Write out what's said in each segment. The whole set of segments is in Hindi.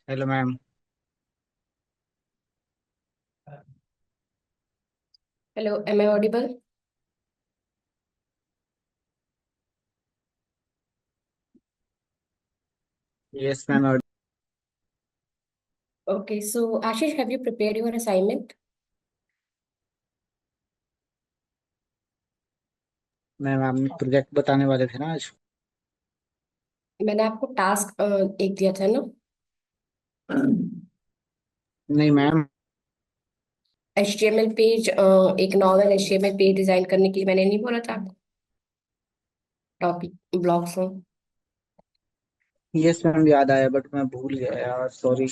Hello ma'am. Hello, am I audible? Yes ma'am. और Okay, so Ashish, have you prepared your assignment? Ma'am आप प्रोजेक्ट बताने वाले थे ना आज। मैंने आपको टास्क एक दिया था ना। नहीं मैम। HTML पेज, एक नॉर्मल HTML पेज डिजाइन करने के लिए मैंने नहीं बोला था आपको टॉपिक ब्लॉग्स में। यस मैम याद आया बट मैं भूल गया यार, sorry.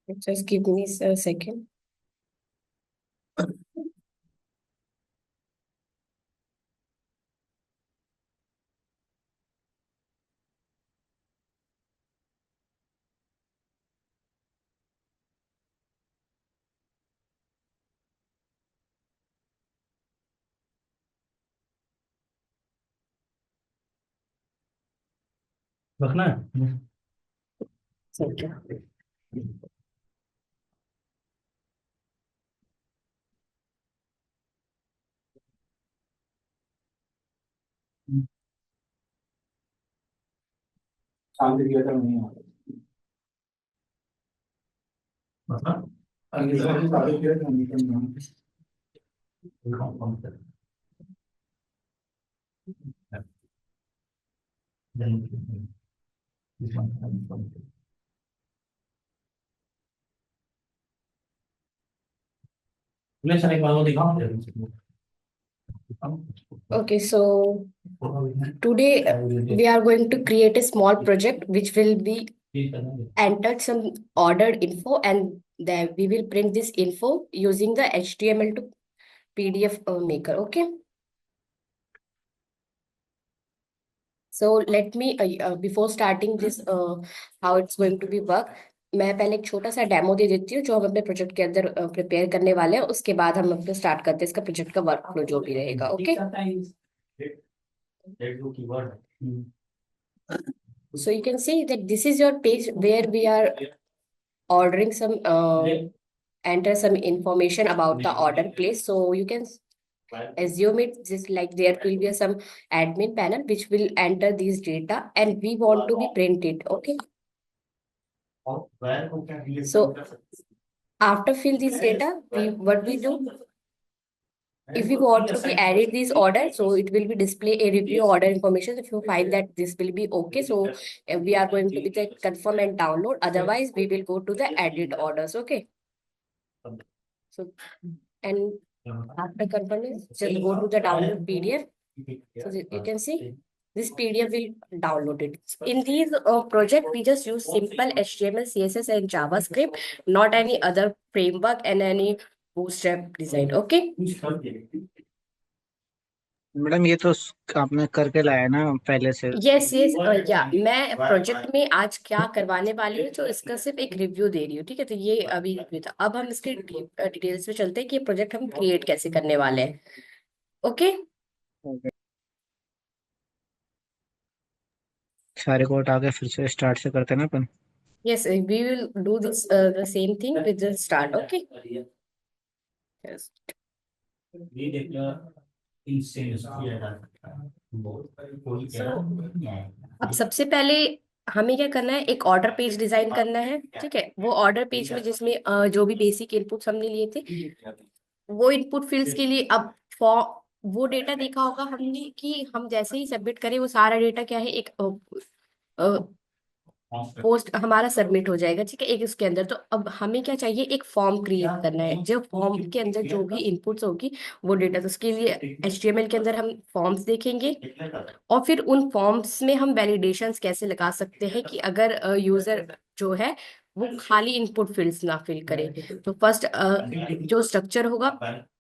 Just give me a second. रखना है। ठीक है। शांति दिया था नहीं मतलब आगे से सारे किया था नहीं करना। ले सर एक बार वो दिखाओ मुझे। Okay, so today we are going to create a small project which will be entered some ordered info, and then we will print this info using the HTML to PDF maker. Okay. So let me before starting this how it's going to be work, मैं पहले एक छोटा सा डेमो दे देती हूँ जो हम अपने प्रोजेक्ट के अंदर प्रिपेयर करने वाले हैं। उसके बाद हम अपने स्टार्ट करते हैं इसका प्रोजेक्ट का वर्क फ्लो जो भी रहेगा। Okay, so you can see that this is your page where we are ordering some enter some information about the order place. So you can assume it just like there will be some admin panel which will enter these data and we want to be printed. Okay, so after fill this data, we what we do, if we want to be added this order, so it will be display a review order information. If you find that this will be okay, so we are going to be the confirm and download. Otherwise, we will go to the edit orders. Okay, so and after confirming, just go to the download PDF. So you can see this PDF will download it. In these project, we just use simple HTML, CSS, and JavaScript, not any other framework and any bootstrap design. Okay. Madam ये तो आपने करके लाया ना पहले से। यस यस, या मैं प्रोजेक्ट में आज क्या करवाने वाली हूँ जो इसका सिर्फ एक रिव्यू दे रही हूँ। ठीक है, तो ये अभी रिव्यू था। अब हम इसके डिटेल्स में चलते हैं कि ये प्रोजेक्ट हम क्रिएट कैसे करने वाले हैं। ओके। सारे कोड आके फिर से स्टार्ट से करते हैं ना अपन। Yes, we will do this the same thing with the start. Okay. Yes. So, अब सबसे पहले हमें क्या करना है, एक ऑर्डर पेज डिजाइन करना है। ठीक है, वो ऑर्डर पेज में जिसमें जो भी बेसिक इनपुट्स हमने लिए थे वो इनपुट फील्ड्स के लिए अब फॉर वो डेटा देखा होगा हमने कि हम जैसे ही सबमिट करें वो सारा डेटा क्या है, एक पोस्ट हमारा सबमिट हो जाएगा। ठीक है, एक इसके अंदर तो अब हमें क्या चाहिए, एक फॉर्म क्रिएट करना है जो फॉर्म के अंदर जो भी इनपुट्स होगी वो डेटा। तो उसके लिए HTML के अंदर हम फॉर्म्स देखेंगे और फिर उन फॉर्म्स में हम वैलिडेशंस कैसे लगा सकते हैं कि अगर यूजर जो है वो खाली इनपुट फील्ड्स ना फिल करे। तो फर्स्ट जो स्ट्रक्चर होगा,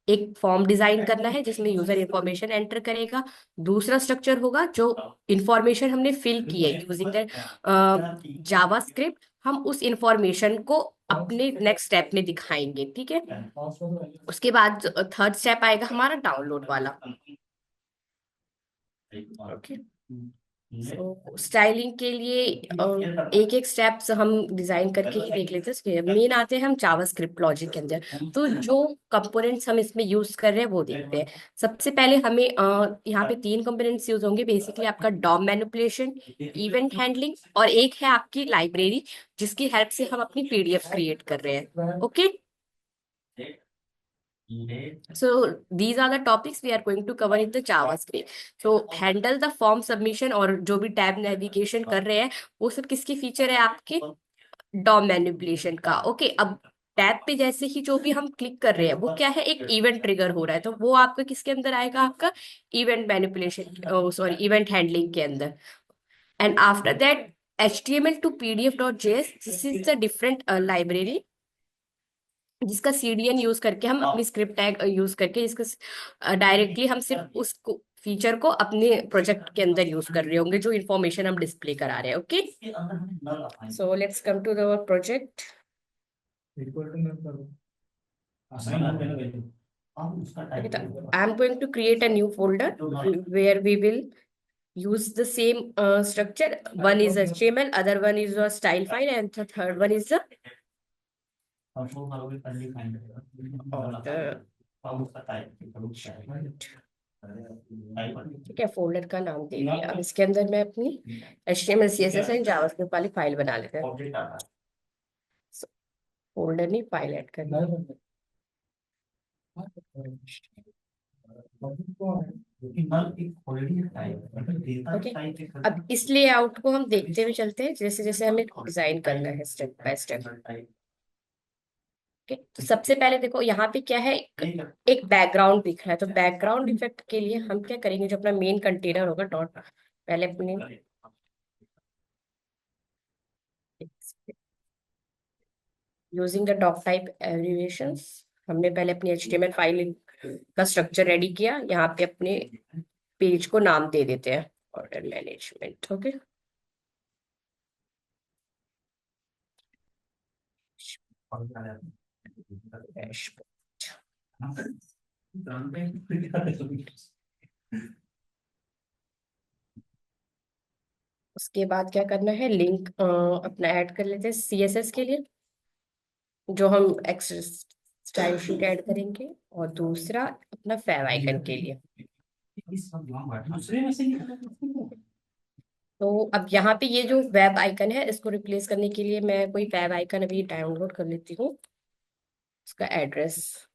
एक फॉर्म डिजाइन करना है जिसमें यूजर इंफॉर्मेशन एंटर करेगा। दूसरा स्ट्रक्चर होगा जो इंफॉर्मेशन हमने फिल की है यूजिंग द जावास्क्रिप्ट, हम उस इंफॉर्मेशन को अपने नेक्स्ट स्टेप में दिखाएंगे। ठीक है, उसके बाद थर्ड स्टेप आएगा हमारा डाउनलोड वाला। ओके। तो स्टाइलिंग के लिए एक एक स्टेप्स हम डिजाइन करके ही देख लेते हैं। मेन आते हैं हम जावास्क्रिप्ट लॉजिक के अंदर। तो जो कंपोनेंट्स हम इसमें यूज कर रहे हैं वो देखते हैं। सबसे पहले हमें यहाँ पे तीन कंपोनेंट्स यूज होंगे बेसिकली, आपका डॉम मैनिपुलेशन, इवेंट हैंडलिंग, और एक है आपकी लाइब्रेरी जिसकी हेल्प से हम अपनी पीडीएफ क्रिएट कर रहे हैं। Okay, so these are the topics we are going to cover in the JavaScript. So handle the form submission, और जो भी टैब नेविगेशन कर रहे हैं वो सब किसकी फीचर है, आपके डॉम मैनिपुलेशन का। ओके, अब टैब पे जैसे ही जो भी हम क्लिक कर रहे हैं वो क्या है, एक इवेंट ट्रिगर हो रहा है, तो वो आपका किसके अंदर आएगा, आपका event manipulation, sorry event handling के अंदर। And after that HTML to PDF.js, this is the different library जिसका CDN यूज करके हम अपनी स्क्रिप्ट टैग यूज करके इसका डायरेक्टली हम सिर्फ उस फीचर को अपने प्रोजेक्ट के अंदर यूज कर रहे होंगे जो इन्फॉर्मेशन हम डिस्प्ले करा रहे हैं। Okay, so let's come to the project. I am going to create a new folder where we will use the same structure. One is HTML, other one is a style file, and the third one is the ठीक है, फोल्डर का नाम दे दिया। अब इसके अंदर मैं अपनी HTML CSS एंड जावास्क्रिप्ट वाली फाइल बना लेते हैं। फोल्डर नहीं, फाइल ऐड करनी है। ओके, अब इस लेआउट को हम देखते हुए चलते हैं जैसे जैसे हमें डिजाइन करना है स्टेप बाय स्टेप। ओके, तो सबसे पहले देखो यहाँ पे क्या है, एक बैकग्राउंड दिख रहा है। तो बैकग्राउंड इफेक्ट के लिए हम क्या करेंगे, जो अपना मेन कंटेनर होगा डॉट, पहले अपने using the doc type abbreviations, हमने पहले अपनी HTML फाइल का स्ट्रक्चर रेडी किया। यहाँ पे अपने पेज को नाम दे देते हैं ऑर्डर मैनेजमेंट। ओके, उसके बाद क्या करना है, लिंक अपना ऐड कर लेते हैं CSS के लिए, जो हम स्टाइल शीट ऐड करेंगे, और दूसरा अपना फैव आइकन के लिए। तो अब यहाँ पे ये जो वेब आइकन है इसको रिप्लेस करने के लिए मैं कोई वेब आइकन अभी डाउनलोड कर लेती हूँ, उसका address.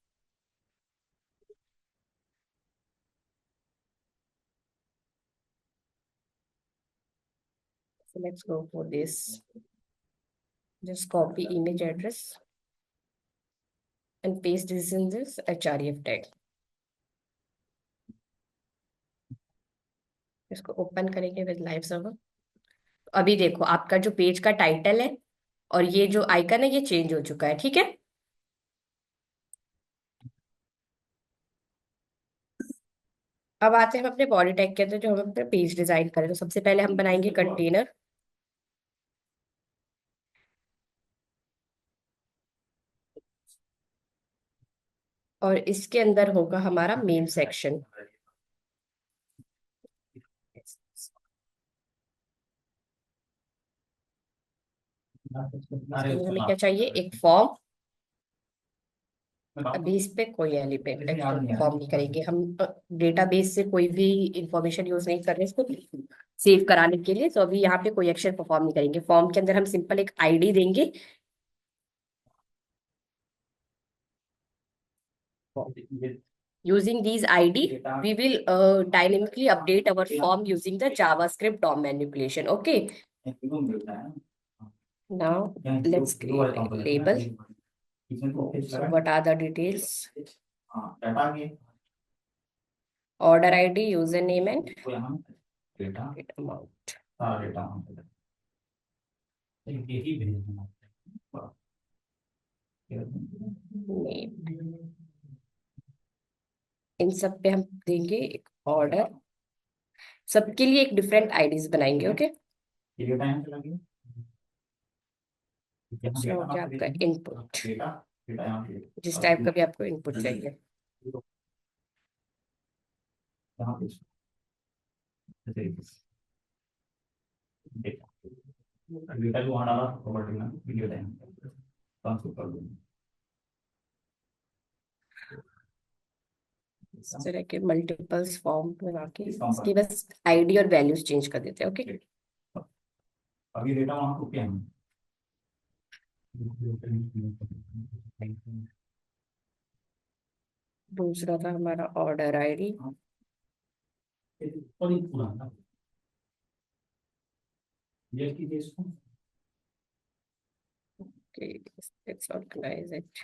So let's go for this. Just copy image address and paste this in this href tag. इसको ओपन करेंगे विद लाइव सर्वर। अभी देखो आपका जो पेज का टाइटल है और ये जो आइकन है ये चेंज हो चुका है। ठीक है, अब आते हैं हम अपने बॉडी टैग के अंदर जो हम अपने पेज डिजाइन करें। तो सबसे पहले हम बनाएंगे कंटेनर, और इसके अंदर होगा हमारा मेन सेक्शन। हमें क्या चाहिए, एक फॉर्म। अभी इस पे कोई एलिमेंट फॉर्म नहीं करेंगे हम, डेटाबेस से कोई भी इंफॉर्मेशन यूज नहीं कर रहे इसको सेव कराने के लिए। तो अभी यहाँ पे कोई एक्शन परफॉर्म नहीं करेंगे। फॉर्म के अंदर हम सिंपल एक ID देंगे। Using these ID, we will dynamically update our form using the JavaScript DOM manipulation. Okay. Now let's create a label. So what are the details? Order ID, username, and date amount. Name. इन सब पे हम देंगे एक ऑर्डर। सबके लिए एक डिफरेंट IDs बनाएंगे। ओके, हो गया आपका इनपुट, जिस टाइप का भी आपको इनपुट चाहिए। डेटा डेटा भी वहाँ डाला प्रॉपर्टी में वीडियो टाइम ट्रांसफर कर दूंगा। इस तरह के मल्टीपल्स फॉर्म बना के इस फॉर्म इसकी पर बस आईडी और वैल्यूज चेंज कर देते हैं। ओके, ठीक। अभी डेटा वहाँ को क्या है? दूसरा था हमारा ऑर्डर आईडी। और ये पुराना ये कीजिए इसको। Okay, let's organise it.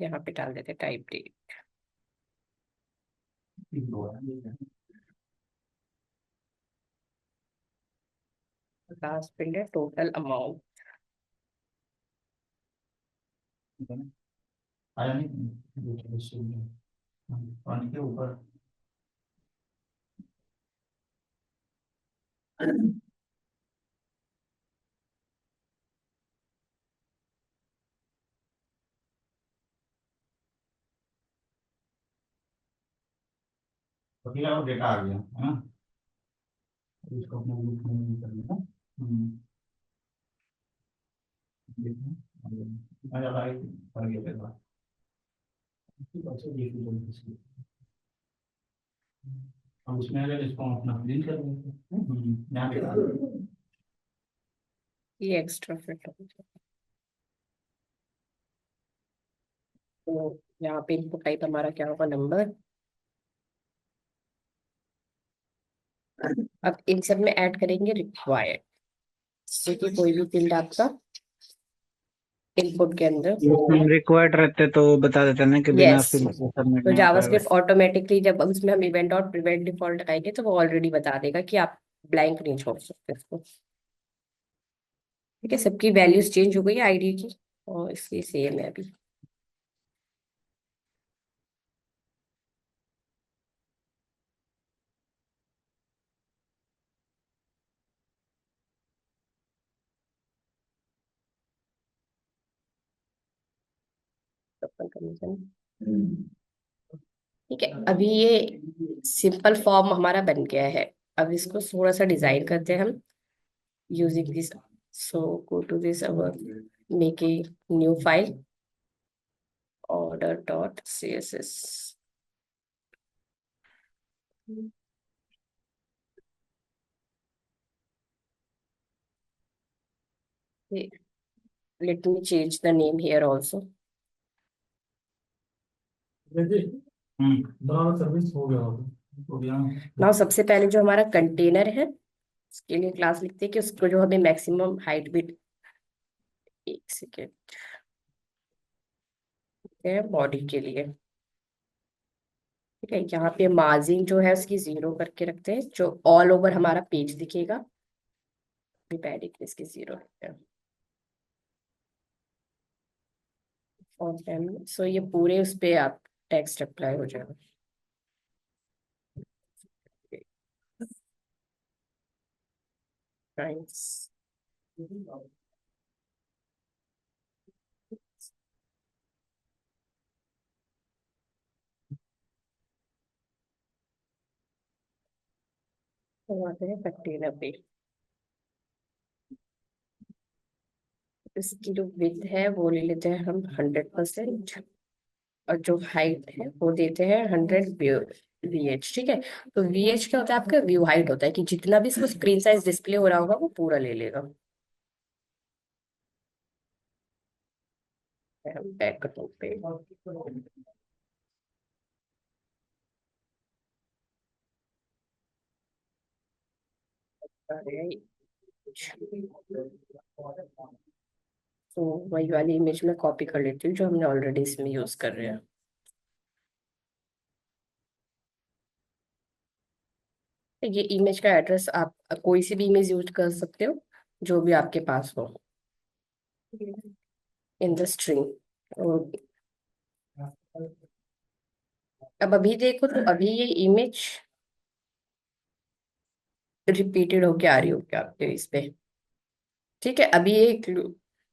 यहाँ पे डाल देते टाइप डेट। लास्ट फील्ड है टोटल अमाउंट। आया नहीं पानी के ऊपर। तो फिर और डेटा आ गया है ना, इसको अपने ग्रुप में कर लेना। देखना कितना ज्यादा है, बढ़ गया पैसा। अब उसमें अगर इसको अपना प्रिंट कर लेते यहाँ पे डाल देते। ये एक्स्ट्रा फिट हो जाएगा। तो यहाँ पे इनपुट टाइप हमारा क्या होगा, नंबर। अब इन सब में ऐड करेंगे रिक्वायर्ड, जैसे कि कोई भी फील्ड आपका इनपुट के अंदर। हम रिक्वायर्ड रहते तो बता देते ना कि बिना यस, फिल के सबमिट तो नहीं हो पाएगा। जावास्क्रिप्ट ऑटोमेटिकली जब उसमें हम इवेंट डॉट प्रिवेंट डिफॉल्ट लगाएंगे तो वो ऑलरेडी बता देगा कि आप ब्लैंक नहीं छोड़ सकते इसको। ठीक है, सबकी वैल्यूज चेंज हो गई आईडी की और इसकी सेम है अभी। ठीक है, अभी ये सिंपल फॉर्म हमारा बन गया है। अब इसको थोड़ा सा डिजाइन करते हैं हम using this. So go to this our make a new file order dot css। let me change the name here also। बराबर सर्विस हो गया हो गया। नाउ सबसे पहले जो हमारा कंटेनर है उसके लिए क्लास लिखते हैं कि उसको जो हमें मैक्सिमम हाइट भी, एक सेकेंड, बॉडी के लिए। ठीक है, यहाँ पे मार्जिन जो है उसकी 0 करके रखते हैं, जो ऑल ओवर हमारा पेज दिखेगा। पैडिंग इसकी 0 है। सो ये पूरे उस पे आप टेक्स्ट अप्लाई हो जाएगा। Nice। तो आते हैं कंटेनर पे। इसकी जो विड्थ है वो ले लेते हैं हम 100%, और जो हाइट है वो देते हैं 100 VH। ठीक है, तो VH क्या होता है, आपका व्यू हाइट होता है कि जितना भी इसको स्क्रीन साइज डिस्प्ले हो रहा होगा वो पूरा ले लेगा। बैक पे तो वही वाली इमेज में कॉपी कर लेती हूँ जो हमने ऑलरेडी इसमें यूज कर रहे हैं। ये इमेज का एड्रेस आप कोई सी भी इमेज यूज कर सकते हो जो भी आपके पास हो इन द स्ट्रिंग। अब अभी देखो तो अभी ये इमेज रिपीटेड होके आ रही होगी आपके इस पे। ठीक है, अभी ये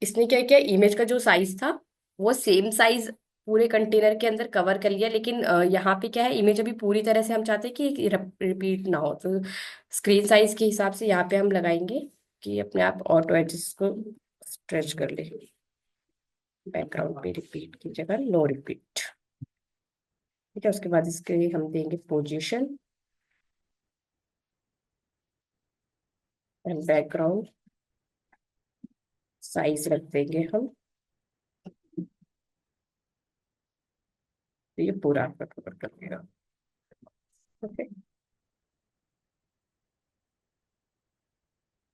इसने क्या किया, इमेज का जो साइज था वो सेम साइज पूरे कंटेनर के अंदर कवर कर लिया, लेकिन यहाँ पे क्या है, इमेज अभी पूरी तरह से हम चाहते हैं कि रिपीट ना हो, तो स्क्रीन साइज के हिसाब से यहाँ पे हम लगाएंगे कि अपने आप ऑटो एडजस्ट को स्ट्रेच कर ले। बैकग्राउंड पे रिपीट की जगह नो रिपीट। ठीक है, उसके बाद इसके हम देंगे पोजीशन एंड बैकग्राउंड साइज रख देंगे हम। तो ये पूरा आपका कवर कर देगा। ओके,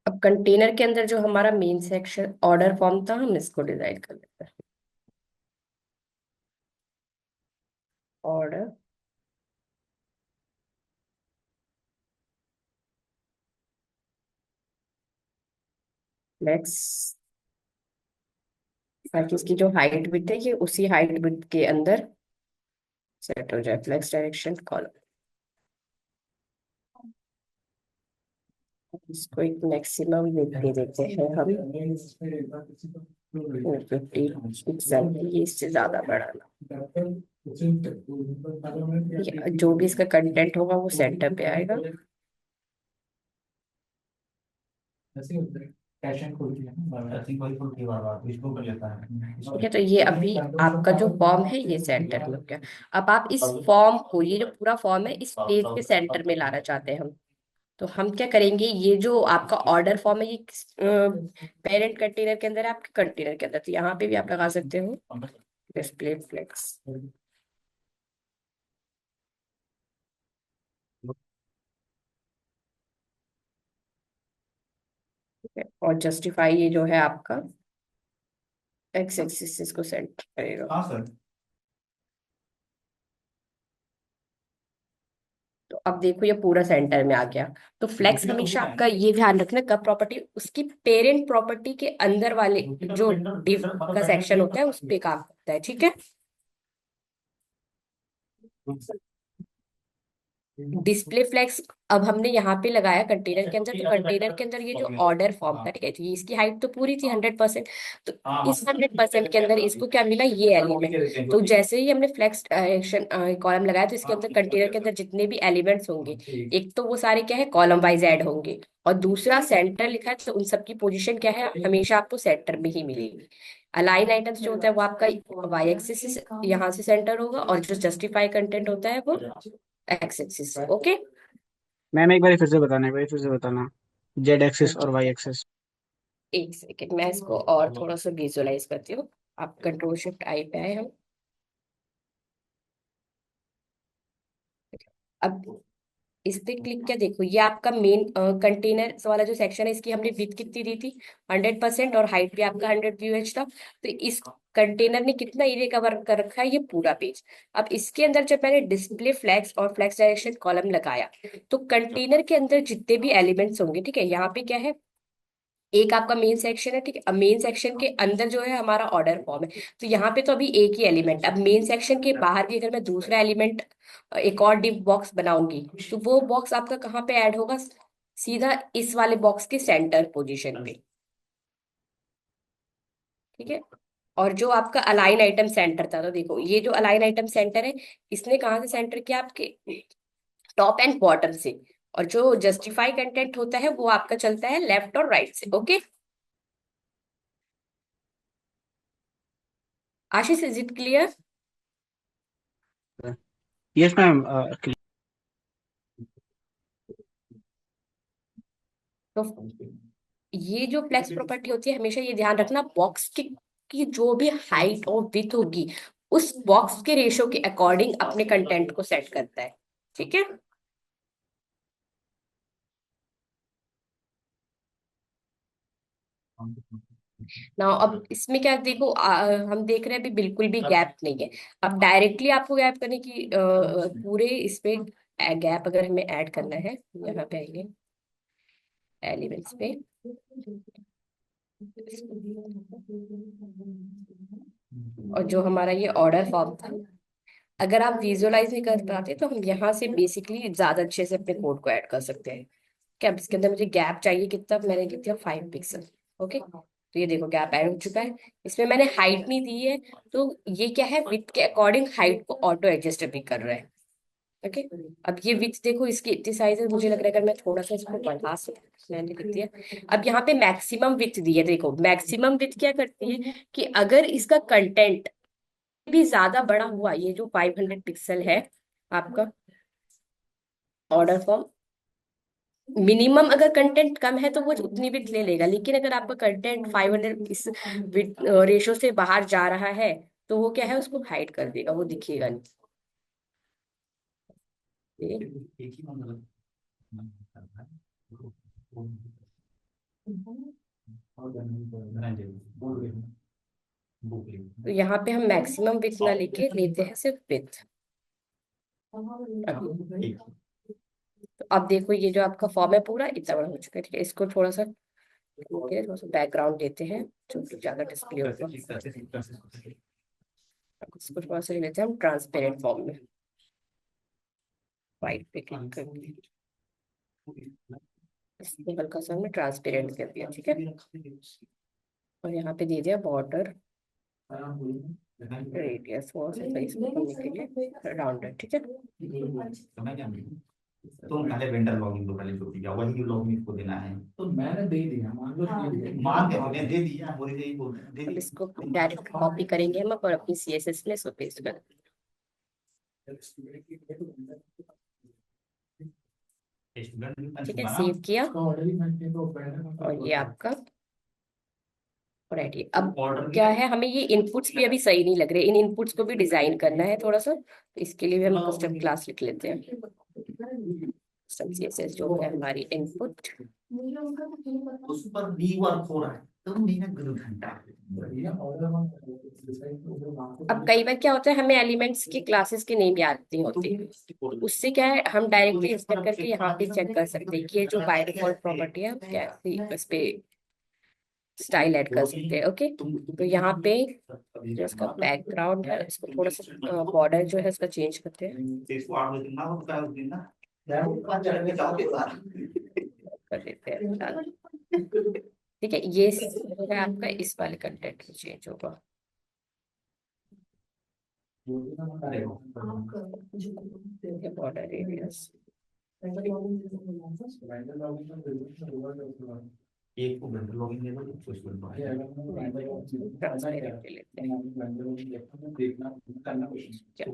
अब कंटेनर के अंदर जो हमारा मेन सेक्शन ऑर्डर फॉर्म था, हम इसको डिजाइन कर लेते हैं। ऑर्डर लेट्स, ताकि इसकी जो हाइट विड्थ है ये उसी हाइट विड्थ के अंदर सेट हो जाए। फ्लेक्स डायरेक्शन कॉलम, इसको एक मैक्सिमम विड्थ दे देते हैं हम 450 एग्जैक्टली, इससे ज्यादा बढ़ाना। जो भी इसका कंटेंट होगा वो सेंटर पे आएगा। पैशन खुलती है ना, ऐसी कोई खुलती है बार बार, इसको कर लेता है ठीक है, तो ये अभी आपका जो फॉर्म है ये सेंटर में हो गया। अब आप इस फॉर्म को, ये जो पूरा फॉर्म है, इस पेज के सेंटर में लाना चाहते हैं हम। तो हम क्या करेंगे, ये जो आपका ऑर्डर फॉर्म है ये पेरेंट कंटेनर के अंदर है, आपके कंटेनर के अंदर, तो यहाँ पे भी आप लगा सकते हो डिस्प्ले फ्लेक्स। ठीक है, और जस्टिफाई ये जो है आपका एक्स एक्सिस को सेंटर करेगा। हाँ सर। तो अब देखो ये पूरा सेंटर में आ गया। तो फ्लेक्स हमेशा आपका ये ध्यान रखना, कब प्रॉपर्टी उसकी पेरेंट प्रॉपर्टी के अंदर वाले जो डिव का सेक्शन होता है उस पे काम करता है। ठीक है, डिस्प्ले फ्लेक्स अब हमने यहाँ पे लगाया कंटेनर के अंदर, तो कंटेनर के अंदर ये जो ऑर्डर फॉर्म था, ठीक है, तो ये इसकी हाइट तो पूरी थी 100%। तो इस 100% के अंदर इसको क्या मिला, ये एलिमेंट। तो जैसे ही हमने फ्लेक्स डायरेक्शन कॉलम लगाया, तो इसके अंदर कंटेनर के अंदर जितने भी एलिमेंट्स होंगे, एक तो वो सारे क्या है कॉलम वाइज ऐड होंगे, और दूसरा सेंटर लिखा है तो उन सबकी पोजीशन क्या है, हमेशा आपको सेंटर में ही मिलेगी। अलाइन आइटम्स जो होता है वो आपका वाई एक्सिस यहाँ से सेंटर होगा, और जो जस्टिफाई कंटेंट होता है वो एक्स एक्सिस। ओके, मैम एक बार फिर से बताना, एक बार फिर से बताना, जेड एक्सिस और वाई एक्सिस। एक सेकेंड मैं इसको और थोड़ा सा विजुअलाइज करती हूँ। आप कंट्रोल शिफ्ट आई पे आए हम। अब इस पे क्लिक किया, देखो ये आपका मेन कंटेनर वाला जो सेक्शन है, इसकी हमने विड्थ कितनी दी थी 100%, और हाइट भी आपका 100 था। तो इस कंटेनर ने कितना एरिया कवर कर रखा है, ये पूरा पेज। अब इसके अंदर जब मैंने डिस्प्ले फ्लैग्स और फ्लैग्स डायरेक्शन कॉलम लगाया, तो कंटेनर के अंदर जितने भी एलिमेंट्स होंगे, ठीक है, यहाँ पे क्या है, एक आपका मेन सेक्शन है, ठीक है, अब मेन सेक्शन के अंदर जो है हमारा ऑर्डर फॉर्म है, तो यहाँ पे तो अभी एक ही एलिमेंट। अब मेन सेक्शन के बाहर भी अगर मैं दूसरा एलिमेंट, एक और डिव बॉक्स बनाऊंगी, तो वो बॉक्स आपका कहाँ पे ऐड होगा, सीधा इस वाले बॉक्स के सेंटर पोजीशन पे। ठीक है, और जो आपका अलाइन आइटम सेंटर था, तो देखो ये जो अलाइन आइटम सेंटर है, इसने कहाँ से सेंटर किया, आपके टॉप एंड बॉटम से। और जो जस्टिफाई कंटेंट होता है वो आपका चलता है लेफ्ट और राइट से। Okay, Ashish, is it clear? Yes ma'am. तो ये जो फ्लेक्स प्रॉपर्टी होती है, हमेशा ये ध्यान रखना, बॉक्स की जो भी हाइट और विड्थ होगी, उस बॉक्स के रेशो के अकॉर्डिंग अपने कंटेंट को सेट करता है। ठीक है, ना अब इसमें क्या देखो, हम देख रहे हैं अभी बिल्कुल भी गैप नहीं है। अब डायरेक्टली आपको गैप करने की पूरे इसमें गैप अगर हमें ऐड करना है, यहाँ पे आएंगे एलिमेंट्स पे, और जो हमारा ये ऑर्डर फॉर्म था, अगर आप विजुअलाइज नहीं कर पाते तो हम यहाँ से बेसिकली ज्यादा अच्छे से अपने कोड को ऐड कर सकते हैं। क्या अब इसके अंदर मुझे गैप चाहिए कितना, मैंने लिख दिया 5 पिक्सल। ओके, तो ये देखो गैप ऐड हो चुका है। इसमें मैंने हाइट नहीं दी है, तो ये क्या है, विड्थ के अकॉर्डिंग हाइट को ऑटो एडजस्ट अभी कर रहा है। ओके, अब ये विड्थ देखो इसकी इतनी साइज है, मुझे लग रहा है अगर मैं थोड़ा सा इसको बढ़ा सकती, मैंने लिख दिया। अब यहाँ पे मैक्सिमम विड्थ दी है, देखो मैक्सिमम विड्थ क्या करती है कि अगर इसका कंटेंट भी ज्यादा बड़ा हुआ, ये जो 500 पिक्सल है आपका ऑर्डर फॉर्म, मिनिमम अगर कंटेंट कम है तो वो उतनी विड्थ ले लेगा, लेकिन अगर आपका कंटेंट 500 इस रेशो से बाहर जा रहा है तो वो क्या है, उसको हाइड कर देगा, वो दिखेगा नहीं। एक ही मतलब करता है। और तो यहाँ पे हम मैक्सिमम विड्थ ना लेके लेते हैं सिर्फ विड्थ। तो अब देखो ये जो आपका फॉर्म है पूरा इतना बड़ा हो चुका है, ठीक है। इसको थोड़ा सा, ठीक है, थोड़ा सा बैकग्राउंड देते हैं जो कि ज्यादा डिस्प्ले होगा। इसको थोड़ा सा ले लेते हैं हम ट्रांसपेरेंट फॉर्म में, व्हाइट पे क्लिक करके इसको हल्का सा हमने ट्रांसपेरेंट कर दिया, ठीक है। और यहाँ पे दे दिया बॉर्डर रेडियस, वो से साइज करने के लिए राउंडेड, ठीक है। समझ गया मैं। तुम पहले वेंडर लॉगिन दो, पहले जो दिया वही लॉगिन इसको देना है। तो मैंने दे दिया, मान लो मान के हमने दे दिया, बोले यही बोलते हैं दे अब दिया। इसको डायरेक्ट कॉपी करेंगे हम और अपनी CSS में इसको पेस्ट कर, ठीक है, सेव किया। और ये आपका रेडी। अब क्या है, हमें ये इनपुट्स भी अभी सही नहीं लग रहे, इन इनपुट्स को भी डिजाइन करना है थोड़ा सा, तो इसके लिए भी हम कस्टम क्लास लिख लेते हैं, कस्टम CSS जो है हमारी इनपुट। उस पर डी वर्क हो रहा है तो महीना 2 घंटा। अब कई बार क्या होता है, हमें एलिमेंट्स की क्लासेस के नेम याद नहीं होते, उससे क्या है हम डायरेक्टली इंस्पेक्ट करके यहाँ पे चेक कर सकते हैं कि ये जो बाय डिफॉल्ट प्रॉपर्टी है कैसे इस पे स्टाइल ऐड कर सकते हैं। ओके, तो यहाँ पे जो इसका बैकग्राउंड है इसको थोड़ा सा बॉर्डर जो है इसका चेंज करते हैं, कर देते हैं फिलहाल। ठीक है, ये जो है आपका इस वाले कंटेंट में चेंज होगा। बॉर्डर रेडियस एक को वेंडर लॉगिन दे दो, उसको इसको ट्रांसपेरेंट लेते हैं।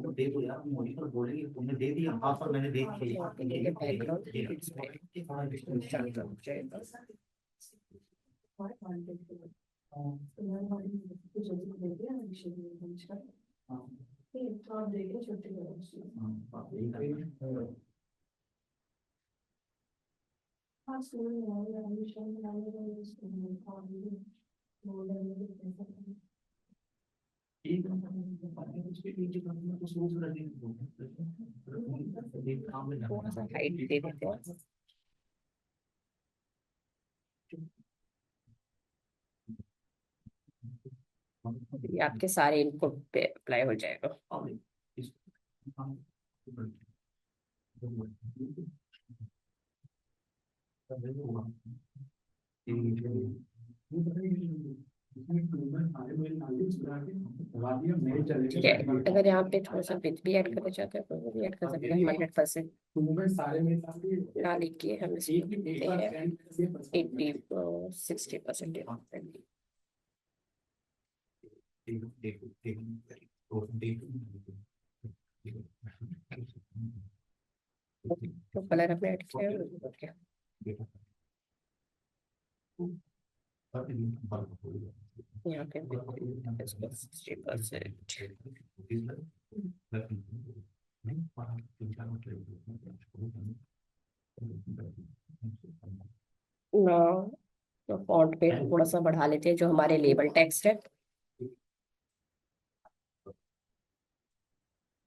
तो दे दो यार, मोदी पर बोलेंगे तुमने दे दिया, हाँ पर मैंने दे यहाँ पे लेंगे बैकग्राउंड, इस पे चालू हो जाएगा। थोड़ा सा हाइट दे देते हैं, ये आपके सारे इनपुट पे अप्लाई हो जाएगा। ठीक है, अगर यहाँ पे थोड़ा सा विथ भी ऐड करना चाहते हैं तो वो भी ऐड कर सकते हैं। 100% ना लिखिए, हम इसको लिखते हैं 60% तो कलर हमने ऐड किया हो गया। यहाँ पे इसको 60%। ना, तो फॉन्ट पे थोड़ा सा बढ़ा लेते हैं जो हमारे लेबल टेक्स्ट है,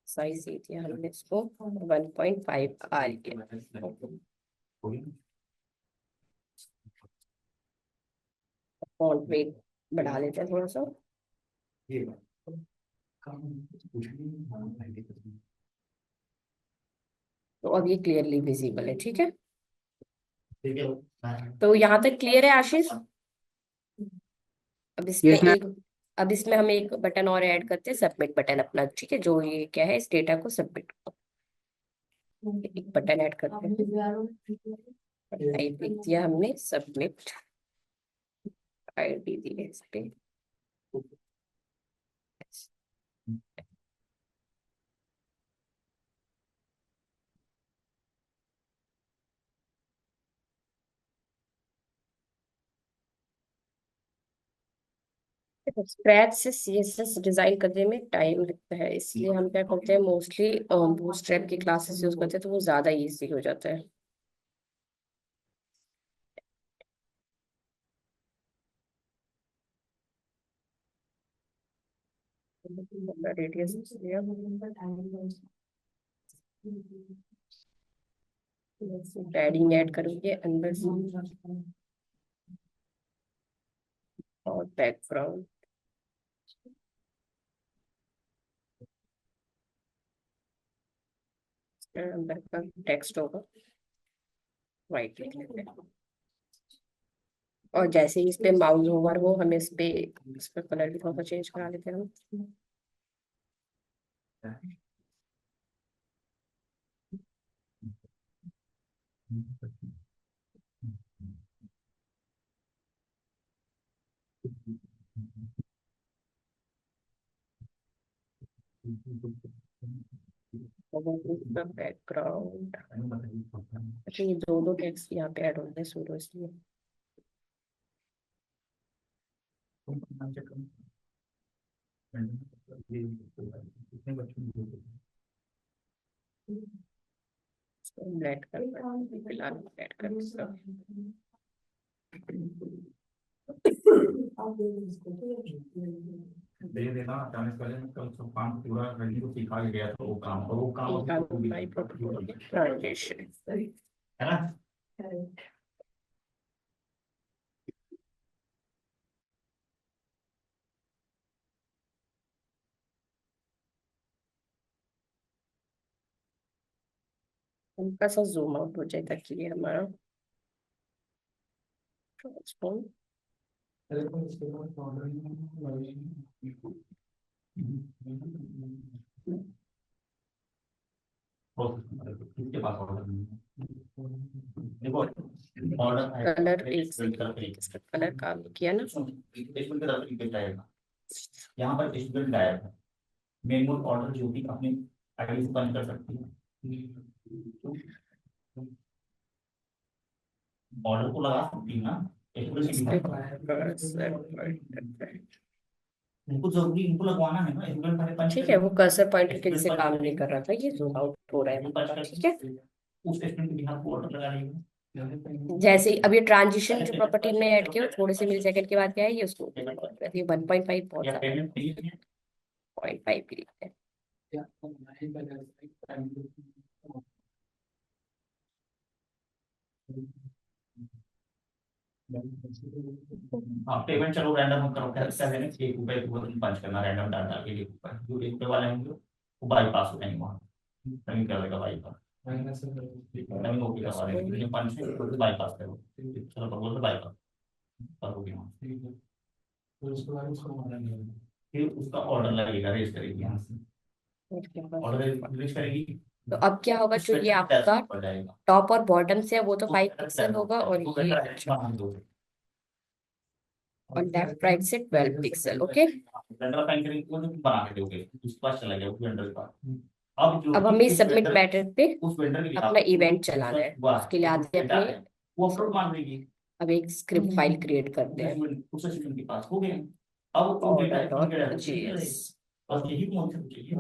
साइज दे दिया हमने इसको 1.5 आर के। फॉन्ट वेट बढ़ा लेते हैं थोड़ा सा, तो अब ये क्लियरली विजिबल है, ठीक है। ठीक है। तो यहाँ तक क्लियर है आशीष? अब इसमें यस मैम। एक अब इसमें हम एक बटन और ऐड करते हैं, सबमिट बटन अपना, ठीक है, जो ये क्या है, इस डेटा को सबमिट, एक बटन ऐड करते हैं। टाइप लिख दिया हमने, सबमिट, आईडी दी है इस पे। स्क्रैच से सीएसएस डिजाइन करने में टाइम लगता है, इसलिए हम क्या करते हैं, मोस्टली बूटस्ट्रैप की क्लासेस यूज करते हैं, तो वो ज्यादा इजी हो जाता है। रेडियस पैडिंग ऐड करेंगे अंदर से, और बैकग्राउंड अंदर का टेक्स्ट होगा, वाइट लिख लेते हैं। और जैसे ही इस पे माउस ओवर हो, हमें इस पे कलर भी थोड़ा सा चेंज करा लेते हैं हम। बैकग्राउंड, अच्छा ये दो दो टेक्स्ट यहाँ पे ऐड हो गए सूडो, इसलिए ब्लैक कर, फिलहाल ब्लैक कर इसका। दे देना अचानक पहले, मैं कल सब काम पूरा करने को सिखा के गया था, वो काम, और वो काम अभी तक पूरी नहीं हुआ। ट्रांजिशन, है ना। हल्का सा जूम आउट हो जाए ताकि ये हमारा ट्रांसफॉर्म। किसके पास ऑर्डर नहीं है? देखो ऑर्डर कलर एक सेकंड, इसका कलर काम किया ना। स्टूडेंट का रिक्वेस्ट आएगा, यहाँ पर स्टूडेंट गायब है, मैनुअल ऑर्डर जो भी अपने आईडी से बंद कर सकती है, ऑर्डर को लगा सकती है ना, स्टूडेंट इस की पे दिखा, कर्सर, उनको जरूरी इनको लगवाना है ना, स्टूडेंट पहले पंच ठीक है, करेंगे, वो कर्सर पॉइंटर ठीक स्टूडेंट से पंच काम नहीं करेंगे, कर रहा था, ये जूम आउट हो रहा है वो पंच हमारा, ठीक है। करेंगे, उस स्टूडेंट के बिहार को ऑर्डर लगा लेंगे। जैसे ही अब ये ट्रांजिशन जो प्रॉपर्टी हमने ऐड किया, वो थोड़े से मिली सेकंड के बाद क्या है, ये उसको 1.5 बहुत या ज्यादा, पेमेंट नहीं है, 0.5 की लिखते हैं। हाँ पेमेंट चलो रैंडम हम करो, क्या है ना, ₹1 को पंच करना रैंडम डाल डाल के, ₹1 जो ₹1 वाले होंगे वो बाईपास हो जाएंगे, वहाँ नवीन कर देगा बाईपास, नवीन ओके करवा देंगे, जो पंच है उसको बाईपास करो, चलो तो बोल दो बाईपास कर हो गया, फिर उसका ऑर्डर लगेगा, रेज करेगी यहाँ से, ऑर्डर रेज करेगी, तो अब क्या होगा, जो ये आपका पड़ जाएगा, टॉप और बॉटम से है वो तो 5 पिक्सल होगा, और तो ये बेटर है दो, और लेफ्ट राइट से 12 पिक्सल, ओके। ब्लेंडर का एंकरिंग को जो बना के दोगे उसके पास चला गया ब्लेंडर का, अब जो अब भी हमें उस सबमिट वेंडर, बैटर पे उस वेंडर के लिए अपना आपको इवेंट चलाना है, उसके लिए आते हैं डेटा अपने, है वो अपलोड मान लेगी, अब एक स्क्रिप्ट फाइल क्रिएट करते हैं, उस स्टूडेंट के पास हो गया, अब वो डेटा ऑर्डर उनके डॉट डेटा जेएस। बस यही कॉन्सेप्ट चाहिए।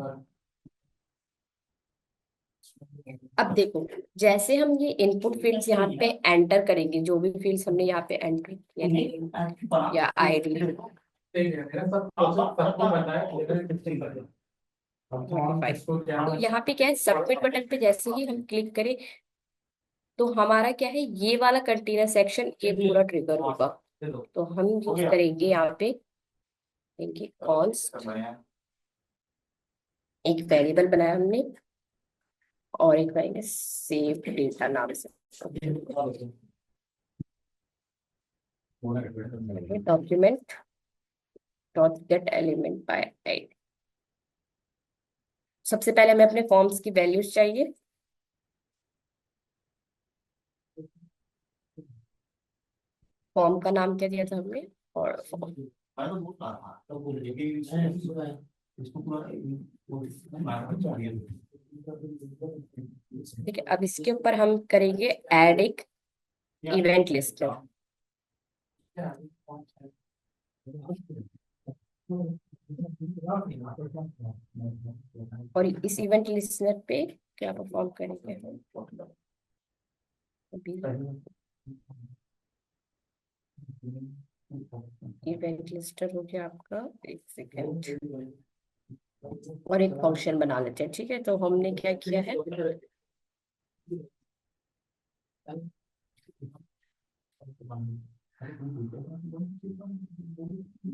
अब देखो, जैसे हम ये इनपुट फील्ड्स यहाँ पे एंटर करेंगे, जो भी फील्ड्स हमने यहाँ पे एंटर किए हैं, या आईडी, तो यहाँ पे क्या है, सबमिट बटन पे जैसे ही हम क्लिक करें, तो हमारा क्या है, ये वाला कंटेनर सेक्शन ये पूरा ट्रिगर होगा। तो हम यूज करेंगे यहाँ पे, देंगे कॉन्स्ट, एक वेरिएबल बनाया हमने, और एक बनाएंगे सेव डेटा नाम से, document dot gate element bye ID. सबसे पहले हमें अपने फॉर्म्स की वैल्यूज चाहिए। फॉर्म का नाम क्या दिया था हमने, और form। मैं तो बोल रहा था तो बोल रही कि इसको पूरा ठीक है, अब इसके ऊपर हम करेंगे ऐड एक इवेंट लिस्ट। और इस इवेंट लिस्टनर पे क्या परफॉर्म करेंगे हम अभी। इवेंट लिस्टर हो गया आपका, एक सेकेंड। और एक फंक्शन बना लेते हैं, ठीक है। तो हमने क्या किया है,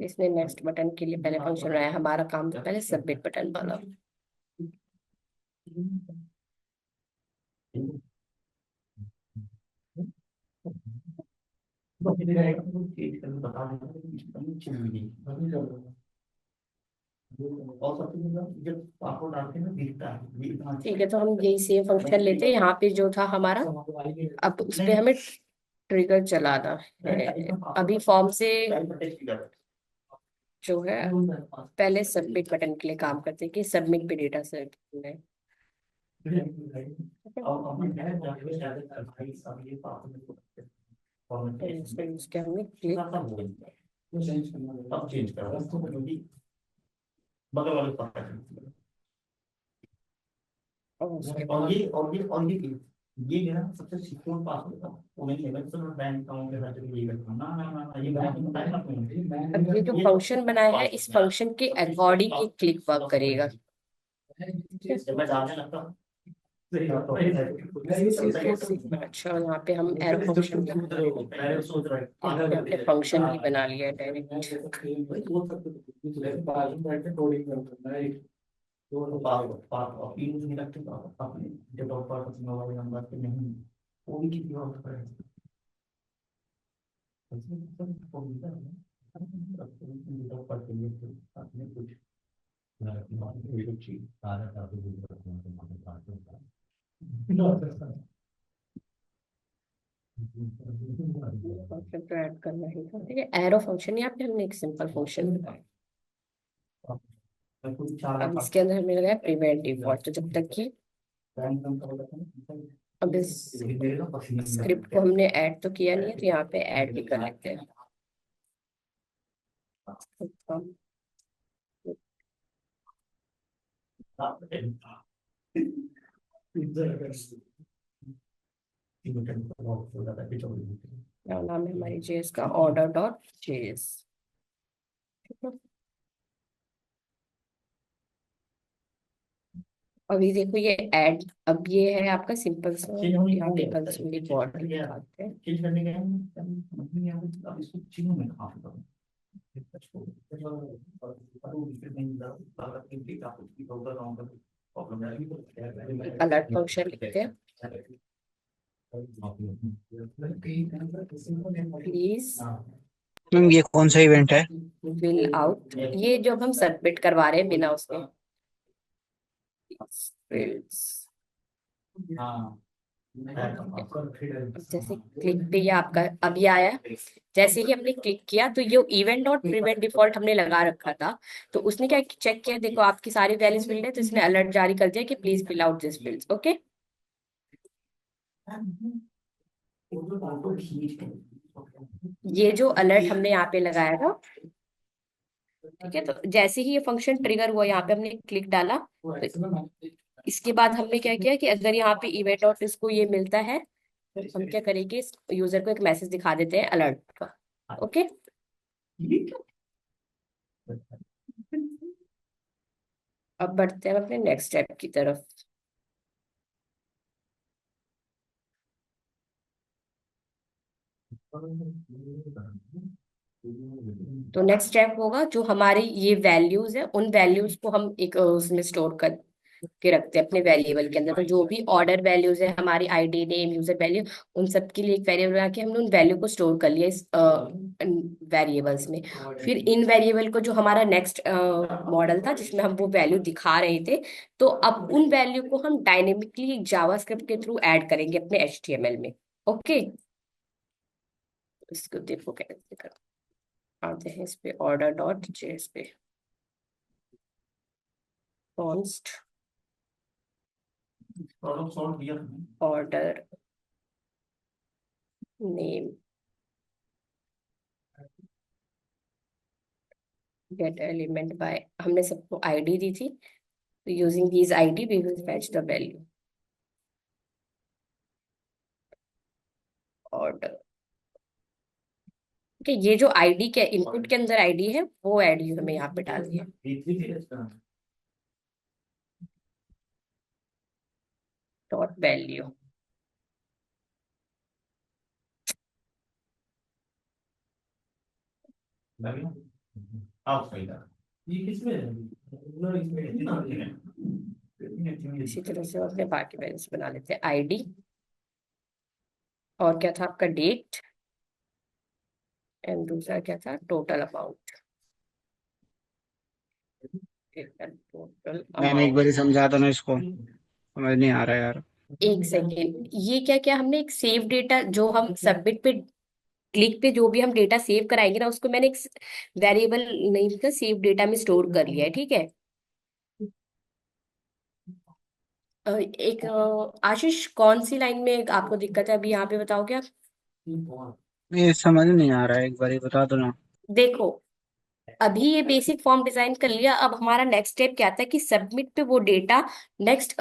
इसने नेक्स्ट बटन के लिए पहले फंक्शन बनाया। हमारा काम था पहले सबमिट बटन वाला। ठीक है, तो हम यही सेम फंक्शन लेते हैं। यहाँ पे जो था हमारा, अब उस पे हमें ट्रिगर चलाना है। अभी फॉर्म से जो है पहले सबमिट बटन के लिए काम करते हैं कि सबमिट पे डेटा सेट है। तो इसको यूज किया हमने क्लिक। अब चेंज करो बगल वाले पर। और उसके और बाद ये मेरा सबसे सिक्योर पासवर्ड था। वो नहीं है तो मैं बैंक अकाउंट के साथ ये करता हूं। ना ये बैंक में बताया ना अब ये जो फंक्शन बनाया है, इस फंक्शन के अकॉर्डिंग ये क्लिक वर्क करेगा। जब मैं डालने लगता हूं अच्छा, यहाँ पे हम एरो फंक्शन अपने फंक्शन ही बना लिया है डायरेक्ट। नहीं रखते अपने date of birth mobile number पे नहीं वो भी किसी और का है। फंक्शन तो ऐड करना ही था, ठीक है। एरो फंक्शन यहाँ पे हमने एक सिंपल फंक्शन बनाया। अब इसके अंदर हमें लगाया प्रिवेंट डिफॉल्ट। तो जब तक कि अब इस स्क्रिप्ट को हमने ऐड तो किया नहीं है, तो यहाँ पे ऐड भी कर लेते हैं। क्या नाम है हमारी जेएस का, ऑर्डर डॉट जेएस। अभी देखो ये ऐड, अब ये है आपका सिंपल सा, यहाँ पे कंसोल बॉर्डर दिखाते हैं। चेंज करने के अब इसको चीनों में कहाँ पे अलर्ट फंक्शन लिखते हैं, प्लीज मैम ये कौन सा इवेंट है? Fill out. ये जो हम सबमिट करवा रहे हैं बिना उसके fields। जैसे क्लिक पे ये आपका अभी आया, जैसे ही हमने क्लिक किया तो ये इवेंट डॉट प्रिवेंट डिफॉल्ट हमने लगा रखा था। तो उसने क्या चेक किया, देखो आपकी सारी वैल्यूज फिल्ड है, तो इसने अलर्ट जारी कर दिया कि please fill out this fields. Okay, ये जो अलर्ट हमने यहाँ पे लगाया था, ठीक है। तो जैसे ही ये फंक्शन ट्रिगर हुआ, यहाँ पे हमने क्लिक डाला, तो इसके बाद हमने क्या किया कि अगर यहाँ पे इवेंट डॉट इसको ये मिलता है, तो हम क्या करेंगे, इस यूजर को एक मैसेज दिखा देते हैं अलर्ट का। ओके, अब बढ़ते हैं अपने नेक्स्ट स्टेप की तरफ। तो नेक्स्ट स्टेप होगा जो हमारी ये वैल्यूज है, उन वैल्यूज को हम एक उसमें स्टोर कर के रखते हैं अपने वेरिएबल के अंदर। तो जो भी ऑर्डर वैल्यूज है हमारी, आईडी, नेम, यूजर वैल्यू, उन सब के लिए एक वेरिएबल बना के हमने उन वैल्यू को स्टोर कर लिया इस वेरिएबल्स में। फिर इन वेरिएबल को, जो हमारा नेक्स्ट मॉडल था जिसमें हम वो वैल्यू दिखा रहे थे, तो अब उन वैल्यू को हम डायनेमिकली जावास्क्रिप्ट के थ्रू ऐड करेंगे अपने एचटीएमएल में। ओके, इसको देखो कैसे कर आते हैं इस पे, ऑर्डर डॉट जेएस पे, कॉन्स्ट प्रॉब्लम सॉल्व किया तुमने? Order name get element by, हमने सबको आईडी दी थी, तो using these ID we will fetch the value. Order, okay, ये जो आईडी के इनपुट के अंदर आईडी है वो आईडी हमें यहाँ पे डालनी है। V3 है इसका। डॉट वैल्यू, लगे ना? आप सही था। ये किसमें है? मतलब इसी तरह से हम अपने बाकी वैल्यूज बना लेते हैं। आईडी, और क्या था आपका, डेट, एंड दूसरा क्या था, टोटल अमाउंट। टोटल मैंने एक अमाउंट, बार समझा था ना इसको, समझ नहीं आ रहा यार। एक सेकेंड, ये क्या क्या हमने एक सेव डेटा, जो हम सबमिट पे क्लिक पे जो भी हम डेटा सेव कराएंगे ना, उसको मैंने एक वेरिएबल नेम का सेव डेटा में स्टोर कर लिया है, ठीक है। एक आशीष, कौन सी लाइन में आपको दिक्कत है अभी यहाँ पे बताओगे आप? ये समझ नहीं आ रहा है, एक बार ही बता दो ना। देखो, अभी ये बेसिक फॉर्म डिजाइन कर लिया, अब हमारा नेक्स्ट स्टेप क्या था कि सबमिट पे वो डेटा नेक्स्ट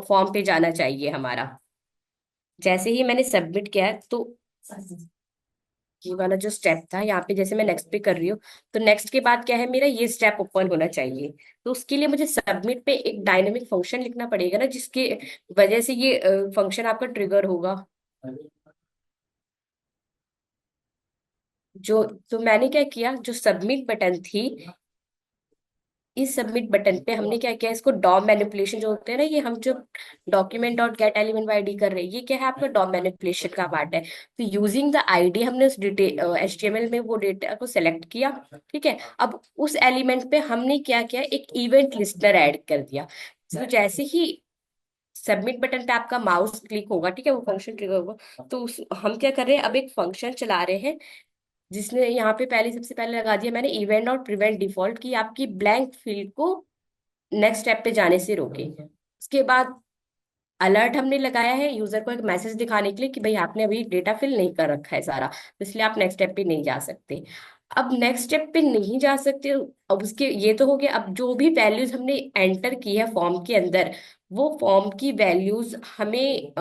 फॉर्म पे जाना चाहिए हमारा। जैसे ही मैंने सबमिट किया है, तो ये वाला जो स्टेप था यहाँ पे, जैसे मैं नेक्स्ट पे कर रही हूँ, तो नेक्स्ट के बाद क्या है, मेरा ये स्टेप ओपन होना चाहिए। तो उसके लिए मुझे सबमिट पे एक डायनेमिक फंक्शन लिखना पड़ेगा ना, जिसके वजह से ये फंक्शन आपका ट्रिगर होगा। जो, तो मैंने क्या किया, जो सबमिट बटन थी, इस सबमिट बटन पे हमने क्या किया, इसको डॉम मैनिपुलेशन जो होते हैं ना, ये हम जो document dot gate element ID कर रहे हैं, ये क्या है, आपका डॉम मैनिपुलेशन का पार्ट है। तो यूजिंग द आईडी हमने उस डिटेल एचटीएमएल में वो डेटा को सेलेक्ट किया, ठीक है। अब उस एलिमेंट पे हमने क्या किया, एक इवेंट लिस्टनर ऐड कर दिया। तो जैसे ही सबमिट बटन पे आपका माउस क्लिक होगा, ठीक है, वो फंक्शन ट्रिगर होगा, तो हम क्या कर रहे हैं, अब एक फंक्शन चला रहे हैं, जिसने यहाँ पे पहले, सबसे पहले लगा दिया मैंने इवेंट और प्रिवेंट डिफॉल्ट, की आपकी ब्लैंक फील्ड को नेक्स्ट स्टेप पे जाने से रोके। उसके बाद अलर्ट हमने लगाया है यूजर को एक मैसेज दिखाने के लिए कि भाई आपने अभी डेटा फिल नहीं कर रखा है सारा, तो इसलिए आप नेक्स्ट स्टेप पे नहीं जा सकते। अब नेक्स्ट स्टेप पे नहीं जा सकते, अब उसके ये तो हो गया। अब जो भी वैल्यूज हमने एंटर की है फॉर्म के अंदर, वो फॉर्म की वैल्यूज हमें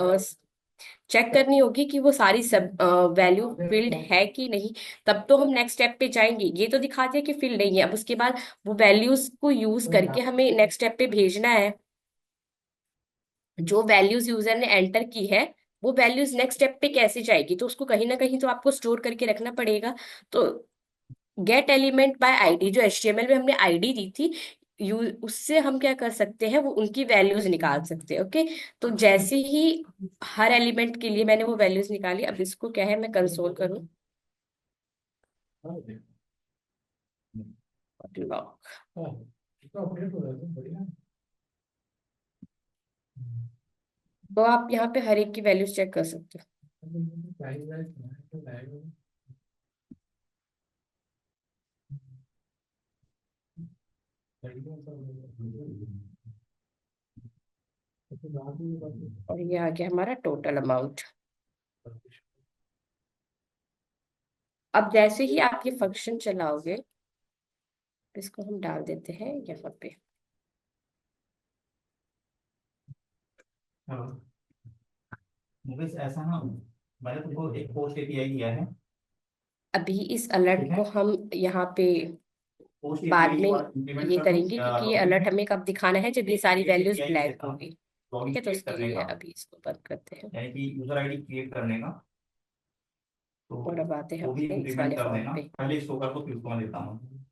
चेक करनी होगी कि वो सारी सब वैल्यू फिल्ड है कि नहीं। तब तो हम नेक्स्ट स्टेप पे जाएंगे। ये तो दिखा दिया कि फिल्ड नहीं है, अब उसके बाद वो वैल्यूज को यूज करके हमें नेक्स्ट स्टेप पे भेजना है। जो वैल्यूज यूजर ने एंटर की है, वो वैल्यूज नेक्स्ट स्टेप पे कैसे जाएगी, तो उसको कहीं ना कहीं तो आपको स्टोर करके रखना पड़ेगा। तो गेट एलिमेंट बाय आईडी, जो एचटीएमएल में हमने आईडी दी थी, यू उससे हम क्या कर सकते हैं, वो उनकी वैल्यूज निकाल सकते हैं। ओके, तो जैसे ही हर एलिमेंट के लिए मैंने वो वैल्यूज निकाली, अब इसको क्या है, मैं कंसोल करूँ, लॉग, तो आप यहाँ पे हर एक की वैल्यूज चेक कर सकते हो। और ये आ गया हमारा टोटल अमाउंट। अब जैसे ही आप ये फंक्शन चलाओगे, इसको हम डाल देते हैं यहाँ पे। हाँ, मुझे ऐसा ना, मैंने तुमको एक पोस्ट एपीआई दिया है, अभी इस अलर्ट ठीक है। को हम यहाँ पे पोस्ट बाद एपीआई में इम्प्लीमेंट ये कर दूं करेंगे, या क्योंकि ये लॉगिन अलर्ट हमें कब दिखाना है, जब ये सारी वैल्यूज एपीआई ब्लैंक देता हूँ, होगी। लॉगिन ठीक है, तो क्रिएट उसके करने लिए का, अभी इसको बंद करते हैं, यानी कि यूजर आईडी क्रिएट करने का, तो और अब आते हैं वो भी अपने इस इम्प्लीमेंट वाले कर फॉर्म देना। पे। पहले इसको कर, तो फिर उसको मैं देता हूँ।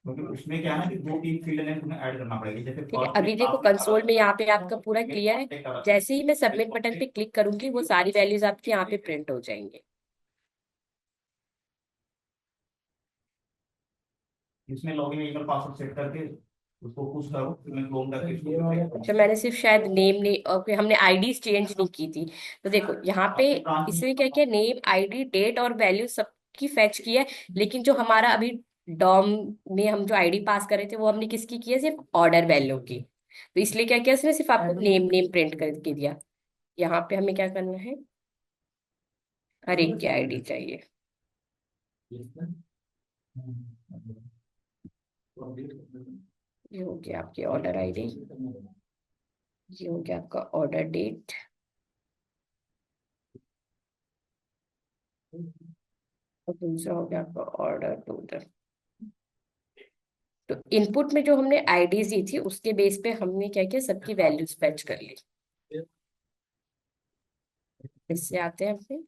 क्योंकि उसमें क्या है ना कि दो तीन फील्ड ने तुम्हें ऐड करना पड़ेगा, जैसे ठीक है, फर्स्ट अभी में देखो आपने कंसोल में यहाँ पे आपका पूरा क्लियर है। करा, जैसे ही मैं सबमिट बटन पे क्लिक करूंगी वो सारी वैल्यूज आपकी यहाँ पे प्रिंट हो जाएंगे। इसमें लॉगिन ईमेल पासवर्ड सेट करके उसको पुश करो, फिर मैं क्लोन करके इसको check अच्छा, करूँ। मैंने सिर्फ शायद नेम ने ओके, हमने आईडीज चेंज नहीं की थी। तो देखो यहाँ पे आपको इसमें ट्रांसमिट क्या क्या नेम आईडी डेट और वैल्यू सबकी फेच की है। लेकिन जो हमारा अभी डॉम में हम जो आईडी पास कर रहे थे वो हमने किसकी की है, सिर्फ ऑर्डर वैल्यू की। तो इसलिए क्या किया इसने, सिर्फ आपको नेम नेम प्रिंट करके दिया। यहाँ पे हमें क्या करना है, हर एक की आईडी चाहिए। ये हो गया आपकी ऑर्डर आईडी, ये हो गया आपका ऑर्डर डेट, और दूसरा हो गया आपका ऑर्डर टोटल। तो इनपुट में जो हमने आईडीज दी थी उसके बेस पे हमने क्या किया, सबकी वैल्यूज फेच कर ली। इससे आते हैं अपने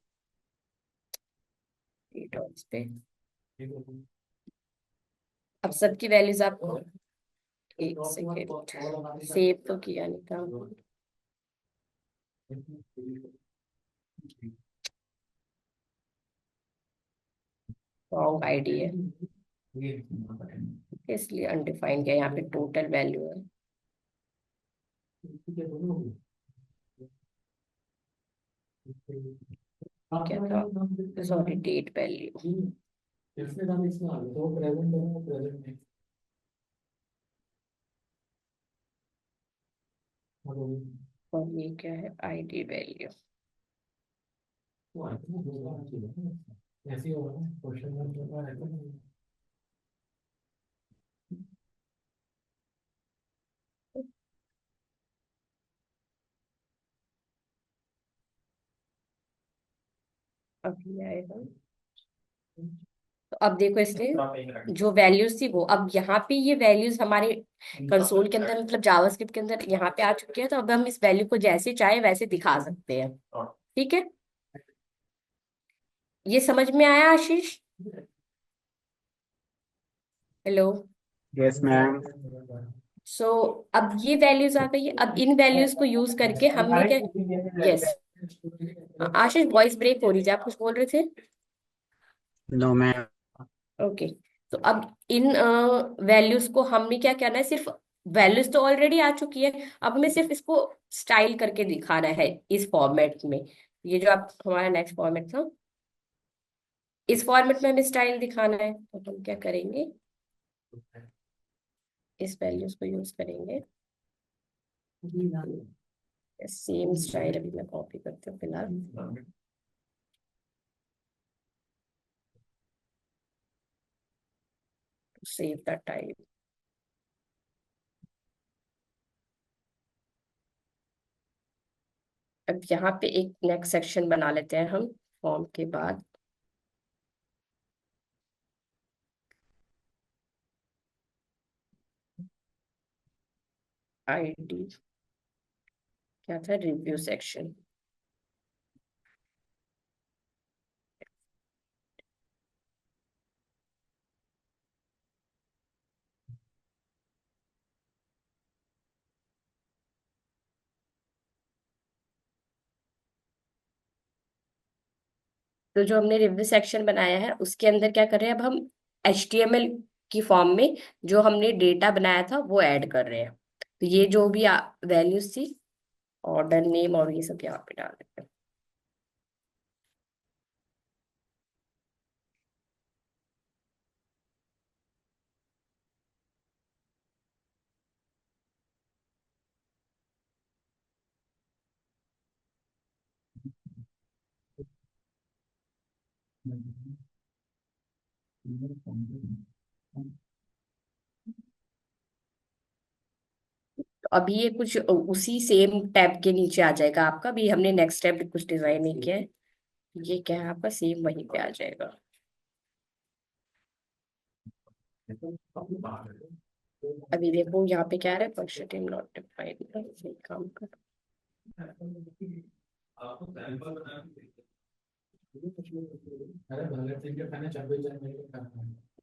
डेटाबेस पे। अब सबकी वैल्यूज आपको, एक सेकेंड, सेव तो किया नहीं था। रॉन्ग आईडी है इसलिए अनडिफाइंड गया, यहाँ पे टोटल वैल्यू है। क्या था, सॉरी, डेट वैल्यू। और ये क्या है, आईडी वैल्यू। अब ये आएगा। तो अब देखो इसने जो वैल्यूज थी वो अब यहाँ पे, ये वैल्यूज हमारे कंसोल के अंदर मतलब जावास्क्रिप्ट के अंदर यहाँ पे आ चुके हैं। तो अब हम इस वैल्यू को जैसे चाहे वैसे दिखा सकते हैं। ठीक है, ये समझ में आया Ashish? Hello. Yes ma'am. So अब ये वैल्यूज आ गई है। अब इन वैल्यूज को यूज करके हमने क्या, यस, आशीष वॉइस ब्रेक हो रही थी, आप कुछ बोल रहे थे? No ma'am. ओके। तो अब इन वैल्यूज को हमने क्या करना है, सिर्फ वैल्यूज तो ऑलरेडी आ चुकी है, अब हमें सिर्फ इसको स्टाइल करके दिखाना है इस फॉर्मेट में। ये जो आप हमारा नेक्स्ट फॉर्मेट था, इस फॉर्मेट में हमें स्टाइल दिखाना है। तो हम क्या करेंगे, इस वैल्यूज को यूज करेंगे। सेम स्टाइल अभी मैं कॉपी करती हूँ फिलहाल। Save the type. अब यहाँ पे एक नेक्स्ट सेक्शन बना लेते हैं हम फॉर्म के बाद। आईडी क्या था, रिव्यू सेक्शन। तो जो हमने रिव्यू सेक्शन बनाया है उसके अंदर क्या कर रहे हैं, अब हम HTML की फॉर्म में जो हमने डेटा बनाया था वो ऐड कर रहे हैं। तो ये जो भी वैल्यूज थी, ऑर्डर नेम और ये सब यहाँ पे डाल देते हैं। तो अभी ये कुछ उसी सेम टैब के नीचे आ जाएगा आपका। अभी हमने नेक्स्ट टैब कुछ डिजाइन नहीं किया है, ये क्या है आपका, सेम वहीं पे आ जाएगा। अभी देखो यहाँ पे क्या आ रहा है, फंक्शन टीम नॉट डिफाइंड, काम कर।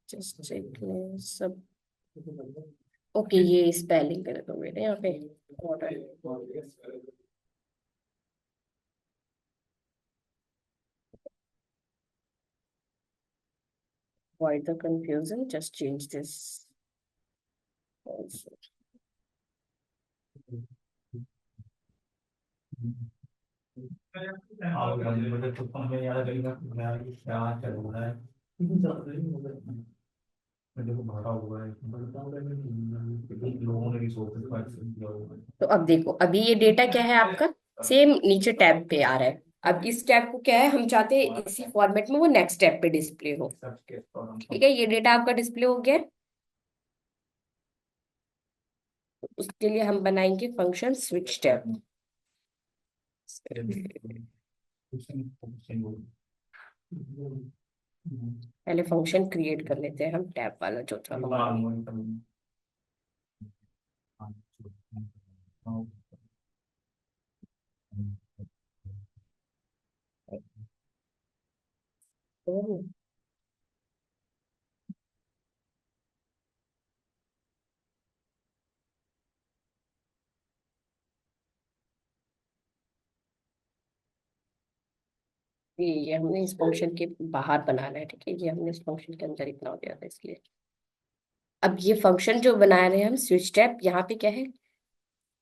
जस्ट चेक सब ओके, ये स्पेलिंग गलत हो गई ना यहाँ पे। Order. Avoid the confusion, just change this also. मुझे खुद को हमें याद करेगा यार ये क्या चल रहा है। मुझे को भरा हुआ है लोगों ने भी सोच दिया हुआ है। तो अब देखो, अभी ये डेटा क्या है आपका, सेम नीचे टैब पे आ रहा है। अब इस टैब को क्या है, हम चाहते हैं इसी फॉर्मेट में वो नेक्स्ट टैब पे डिस्प्ले हो। ठीक है, ये डेटा आपका डिस्प्ले हो गया है। तो उसके लिए हम बनाएंगे फंक्शन स्विच टैब। पहले फंक्शन क्रिएट कर लेते हैं हम, टैब वाला जो था हमारा। तो ये हमने इस फंक्शन के बाहर बनाना है, ठीक है, ये हमने इस फंक्शन के अंदर इतना हो गया था इसलिए। अब ये फंक्शन जो बना रहे हैं हम स्विच टैब, यहाँ पे क्या है,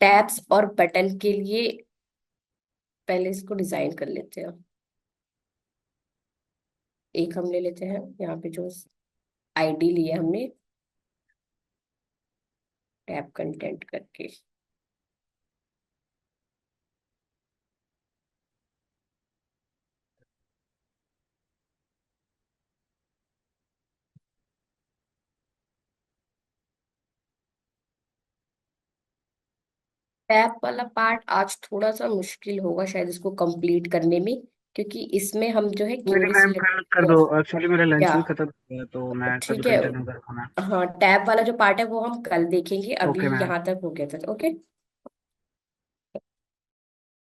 टैब्स और बटन के लिए पहले इसको डिजाइन कर लेते हैं। एक हम ले लेते हैं यहाँ पे जो आईडी लिया हमने टैब कंटेंट करके। टैब वाला पार्ट आज थोड़ा सा मुश्किल होगा शायद इसको कंप्लीट करने में, क्योंकि इसमें हम जो है मेरे क्वेरी मैम कल कर दो, सिलेक्ट। एक्चुअली मेरा लंच क्या? भी खत्म हो गया तो मैं कल ठीक है, कंटिन्यू करूँगा मैम। हाँ, टैब वाला जो पार्ट है वो हम कल देखेंगे, अभी ओके मैम। यहाँ तक हो गया था, ओके।